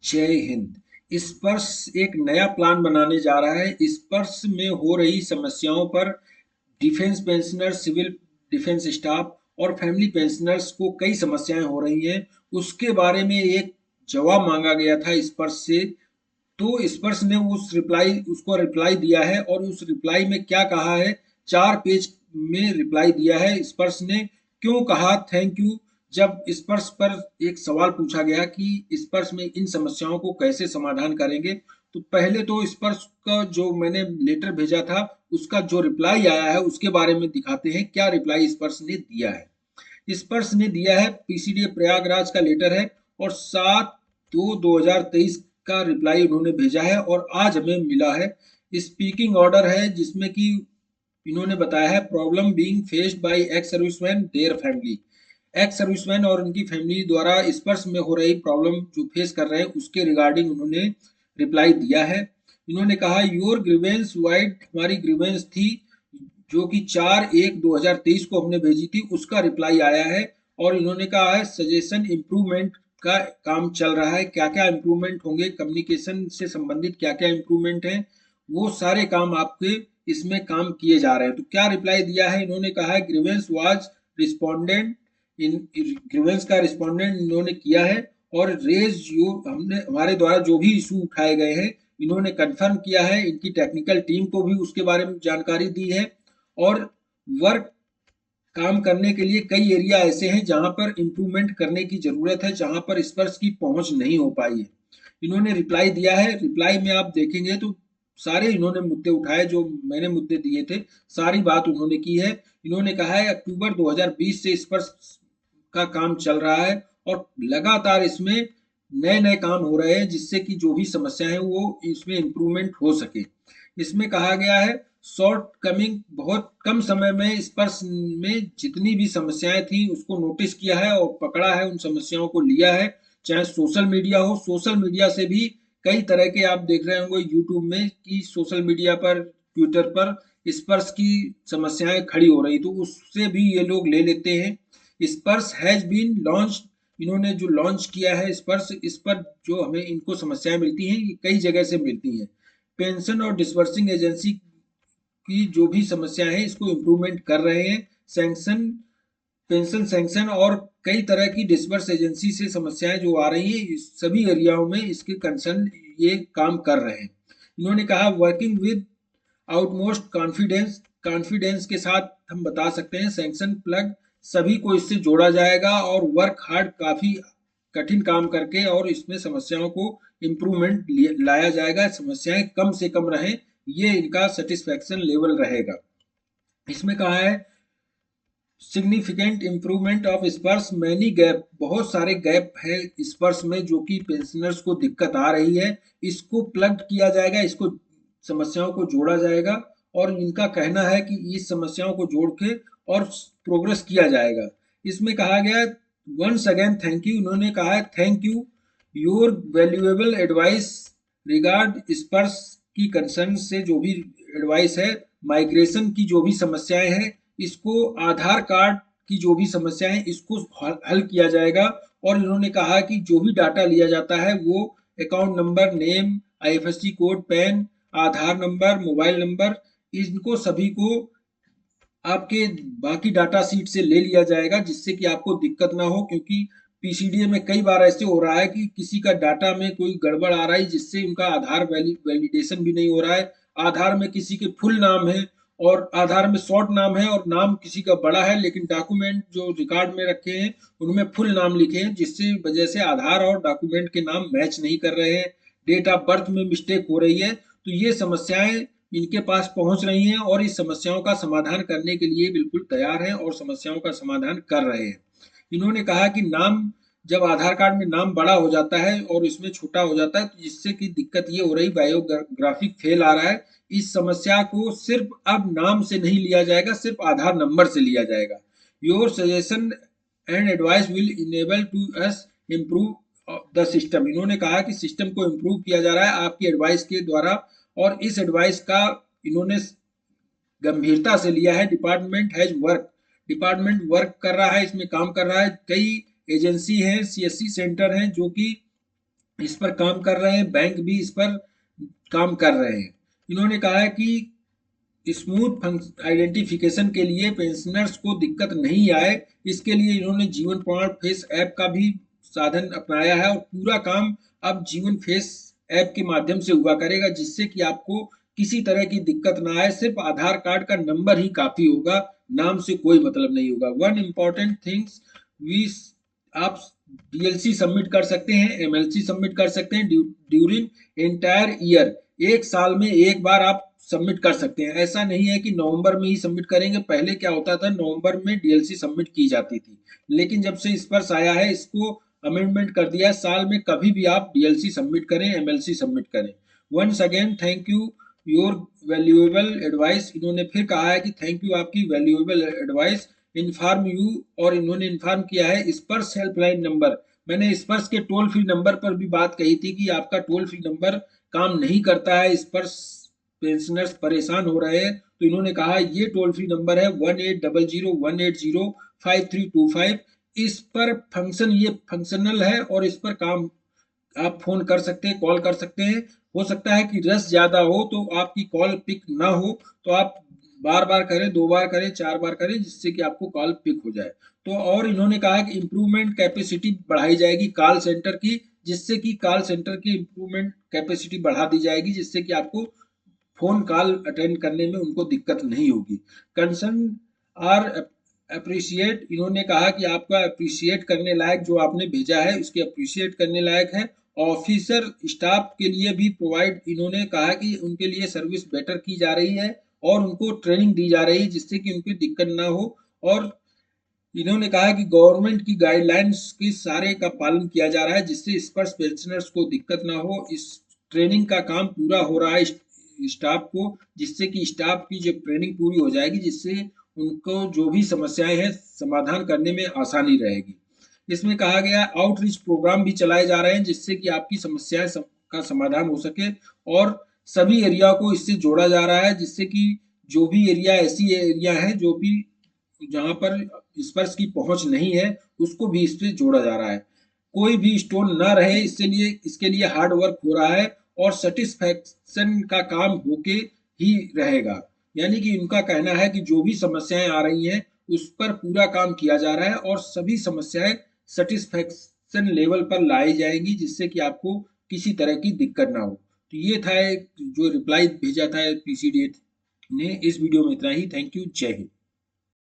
जय हिंद। स्पर्श एक नया प्लान बनाने जा रहा है। स्पर्श में हो रही समस्याओं पर defence pensioner, civil defence staff और फैमिली पेंशनर्स को कई समस्याएं हो रही हैं। उसके बारे में एक जवाब मांगा गया था स्पर्श से। तो स्पर्श ने उसको रिप्लाई दिया है और उस रिप्लाई में क्या कहा है, 4 पेज में रिप्लाई दिया है स्पर्श ने। क्यों कहा थैंक यू? जब स्पर्श पर एक सवाल पूछा गया कि स्पर्श में इन समस्याओं को कैसे समाधान करेंगे, तो पहले तो स्पर्श का जो मैंने लेटर भेजा था उसका जो रिप्लाई आया है उसके बारे में दिखाते हैं क्या रिप्लाई स्पर्श ने दिया है। स्पर्श ने दिया है, पीसीडीए प्रयागराज का लेटर है और 7/2/2023 का रिप्लाई उन्होंने भेजा है और आज हमें मिला है। स्पीकिंग ऑर्डर है जिसमें कि इन्होंने बताया है problem being faced by ex serviceman their family. Ex serviceman और उनकी फैमिली द्वारा स्पर्श में हो रही प्रॉब्लम जो फेस कर रहे हैं उसके रिगार्डिंग उन्होंने रिप्लाई दिया है। इन्होंने कहा योर ग्रीवेंस वाइड, हमारी ग्रीवेंस थी जो कि 4/1/2023 को हमने भेजी थी, उसका रिप्लाई आया है। और इन्होंने कहा है सजेशन इम्प्रूवमेंट का काम चल रहा है, क्या क्या इम्प्रूवमेंट होंगे, कम्युनिकेशन से संबंधित क्या क्या इम्प्रूवमेंट हैं, वो सारे काम आपके इसमें काम किए जा रहे हैं। तो क्या रिप्लाई दिया है, इन्होंने कहा है grievance was respondent in grievance का रिस्पोंडेंट इन्होंने किया है और रेज जो हमने हमारे द्वारा जो भी इशू उठाए गए हैं इन्होंने कंफर्म किया है। इनकी टेक्निकल टीम को भी उसके बारे में जानकारी दी है और वर्क काम करने के लिए कई एरिया ऐसे हैं जहां पर इम्प्रूवमेंट करने की जरूरत है, जहां पर स्पर्श की पहुंच नहीं हो पाई है। इन्होंने रिप्लाई दिया है। रिप्लाई में आप देखेंगे तो सारे इन्होंने मुद्दे उठाए जो मैंने मुद्दे दिए थे, सारी बात उन्होंने की है। इन्होंने कहा है अक्टूबर 2020 से स्पर्श का काम चल रहा है और लगातार इसमें नए नए काम हो रहे हैं जिससे कि जो भी समस्या है वो इसमें इम्प्रूवमेंट हो सके। इसमें कहा गया है शॉर्ट कमिंग, बहुत कम समय में स्पर्श में जितनी भी समस्याएं थी उसको नोटिस किया है और पकड़ा है, उन समस्याओं को लिया है। चाहे सोशल मीडिया हो, सोशल मीडिया से भी कई तरह के आप देख रहे होंगे यूट्यूब में कि सोशल मीडिया पर, ट्विटर पर स्पर्श की समस्याएं खड़ी हो रही, तो उससे भी ये लोग ले लेते हैं। स्पर्श हैज बीन लॉन्च, इन्होंने जो लॉन्च किया है स्पर्श, इस पर जो हमें इनको समस्याएं मिलती हैं ये कई जगह से मिलती हैं। पेंशन और डिस्बर्सिंग एजेंसी की जो भी समस्याएं हैं इसको इम्प्रूवमेंट कर रहे हैं। सैंक्शन, पेंशन सैंक्शन और कई तरह की डिस्बर्स एजेंसी से समस्याएं जो आ रही हैं इस सभी एरियाओं में इसके कंसर्न ये काम कर रहे हैं। इन्होंने कहा working with outmost confidence, confidence के साथ हम बता सकते हैं सैंक्शन प्लग सभी को इससे जोड़ा जाएगा और वर्क हार्ड, काफी कठिन काम करके और इसमें समस्याओं को इम्प्रूवमेंट लाया जाएगा, समस्याएं कम से कम रहें, ये इनका सेटिस्फैक्शन लेवल रहेगा। इसमें कहा है सिग्निफिकेंट इम्प्रूवमेंट ऑफ स्पर्श मैनी गैप, बहुत सारे गैप है स्पर्श में जो कि पेंशनर्स को दिक्कत आ रही है, इसको प्लग किया जाएगा, इसको समस्याओं को जोड़ा जाएगा। और इनका कहना है कि इस समस्याओं को जोड़ के और प्रोग्रेस किया जाएगा। इसमें कहा गया वंस अगेन थैंक यू, उन्होंने कहा है thank you your valuable advice regard स्पर्श की कंसर्न से जो भी एडवाइस है, माइग्रेशन की जो भी समस्याएं हैं, इसको आधार कार्ड की जो भी समस्या है इसको हल किया जाएगा। और इन्होंने कहा कि जो भी डाटा लिया जाता है वो account number, name, IFSC code, PAN, Aadhaar number, mobile number, इनको सभी को आपके बाकी डाटा सीट से ले लिया जाएगा जिससे कि आपको दिक्कत ना हो। क्योंकि पीसीडीए में कई बार ऐसे हो रहा है कि किसी का डाटा में कोई गड़बड़ आ रहा है जिससे उनका आधार वैलिडेशन भी नहीं हो रहा है। आधार में किसी के फुल नाम है और आधार में शॉर्ट नाम है और नाम किसी का बड़ा है, लेकिन डॉक्यूमेंट जो रिकॉर्ड में रखे हैं उनमें फुल नाम लिखे हैं, जिससे वजह से आधार और डॉक्यूमेंट के नाम मैच नहीं कर रहे हैं, डेट ऑफ बर्थ में मिस्टेक हो रही है। तो ये समस्याएं इनके पास पहुंच रही हैं और इस समस्याओं का समाधान करने के लिए बिल्कुल तैयार हैं और समस्याओं का समाधान कर रहे हैं। इन्होंने कहा कि नाम, जब आधार कार्ड में नाम बड़ा हो जाता है और इसमें छोटा हो जाता है तो जिससे कि दिक्कत ये हो रही, बायोग्राफिक फेल आ रहा है, इस समस्या को सिर्फ अब नाम से नहीं लिया जाएगा, सिर्फ आधार नंबर से लिया जाएगा। Your suggestion and advice will enable to us improve the system, इन्होंने कहा कि सिस्टम को इम्प्रूव किया जा रहा है आपकी एडवाइस के द्वारा और इस एडवाइस का इन्होंने गंभीरता से लिया है। Department has work, department work कर रहा है, इसमें काम कर रहा है। कई एजेंसी हैं, सीएससी सेंटर हैं जो कि इस पर काम कर रहे हैं, बैंक भी इस पर काम कर रहे हैं। इन्होंने कहा है कि स्मूथ आइडेंटिफिकेशन के लिए पेंशनर्स को दिक्कत नहीं आए, इसके लिए इन्होंने जीवन प्रमाण फेस ऐप का भी साधन अपनाया है और पूरा काम अब जीवन फेस ऐप के माध्यम से हुआ करेगा, जिससे कि आपको किसी तरह की दिक्कत ना आए। सिर्फ आधार कार्ड का नंबर ही काफी होगा, नाम से कोई मतलब नहीं होगा। वन इम्पॉर्टेंट थिंग्स, वी आप डीएलसी सबमिट कर सकते हैं, एमएलसी सबमिट कर सकते हैं ड्यूरिंग एंटायर ईयर। एक साल में एक बार आप सबमिट कर सकते हैं। ऐसा नहीं है कि नवंबर में ही सबमिट करेंगे। पहले क्या होता था, नवंबर में डीएलसी सबमिट की जाती थी, लेकिन जब से स्पर्श आया है इसको अमेंडमेंट कर दिया है, साल में कभी भी आप डीएलसी सबमिट करें, एमएलसी सबमिट करें। Once again thank you your valuable advice. इन्होंने फिर कहा है कि थैंक यू आपकी वैल्यूएबल एडवाइस। इन्फॉर्म यू, और इन्होंने इन्फॉर्म किया है स्पर्श हेल्पलाइन नंबर। मैंने स्पर्श के टोल फ्री नंबर पर भी बात कही थी कि आपका टोल फ्री नंबर काम नहीं करता है, स्पर्श पेंशनर्स परेशान हो रहे हैं, तो इन्होंने कहा ये टोल फ्री नंबर है 1800 180 5325। इस पर फंक्शन, ये फंक्शनल है और इस पर काम आप फोन कर सकते हैं, कॉल कर सकते हैं। हो सकता है कि रश ज्यादा हो तो आपकी कॉल पिक ना हो, तो आप बार बार करें, 2 बार करें, 4 बार करें, जिससे कि आपको कॉल पिक हो जाए। तो और इन्होंने कहा है कि इम्प्रूवमेंट कैपेसिटी बढ़ाई जाएगी कॉल सेंटर की, जिससे कि कॉल सेंटर की इम्प्रूवमेंट कैपेसिटी बढ़ा दी जाएगी, जिससे कि आपको फोन कॉल अटेंड करने में उनको दिक्कत नहीं होगी। कंसर्न आर अप्रिशिएट, इन्होंने कहा कि आपका अप्रिशिएट करने लायक जो आपने भेजा है उसके अप्रिशिएट करने लायक है। ऑफिसर स्टाफ के लिए भी प्रोवाइड, इन्होंने कहा कि उनके लिए सर्विस बेटर की जा रही है और उनको ट्रेनिंग दी जा रही है, जिससे कि उनकी दिक्कत ना हो। और इन्होंने कहा कि गवर्नमेंट की गाइडलाइंस के सारे का पालन किया जा रहा है, जिससे स्पर्श पेंशनर्स को दिक्कत ना हो। इस ट्रेनिंग का काम पूरा हो रहा है स्टाफ को, जिससे कि स्टाफ की जब ट्रेनिंग पूरी हो जाएगी, जिससे उनको जो भी समस्याएं हैं समाधान करने में आसानी रहेगी। इसमें कहा गया आउटरीच प्रोग्राम भी चलाए जा रहे हैं, जिससे कि आपकी समस्याएं का समाधान हो सके, और सभी एरिया को इससे जोड़ा जा रहा है, जिससे कि जो भी एरिया, ऐसी एरिया है जो भी जहां पर स्पर्श की पहुंच नहीं है, उसको भी इससे जोड़ा जा रहा है। कोई भी स्टोन ना रहे, इसके लिए हार्ड वर्क हो रहा है और सेटिस्फैक्शन का काम होके ही रहेगा। यानी कि उनका कहना है कि जो भी समस्याएं आ रही हैं उस पर पूरा काम किया जा रहा है और सभी समस्याएं सेटिस्फैक्शन लेवल पर लाई जाएंगी, जिससे कि आपको किसी तरह की दिक्कत ना हो। तो ये था एक जो रिप्लाई भेजा था पीसीडी ने। इस वीडियो में इतना ही। थैंक यू, जय हिंद।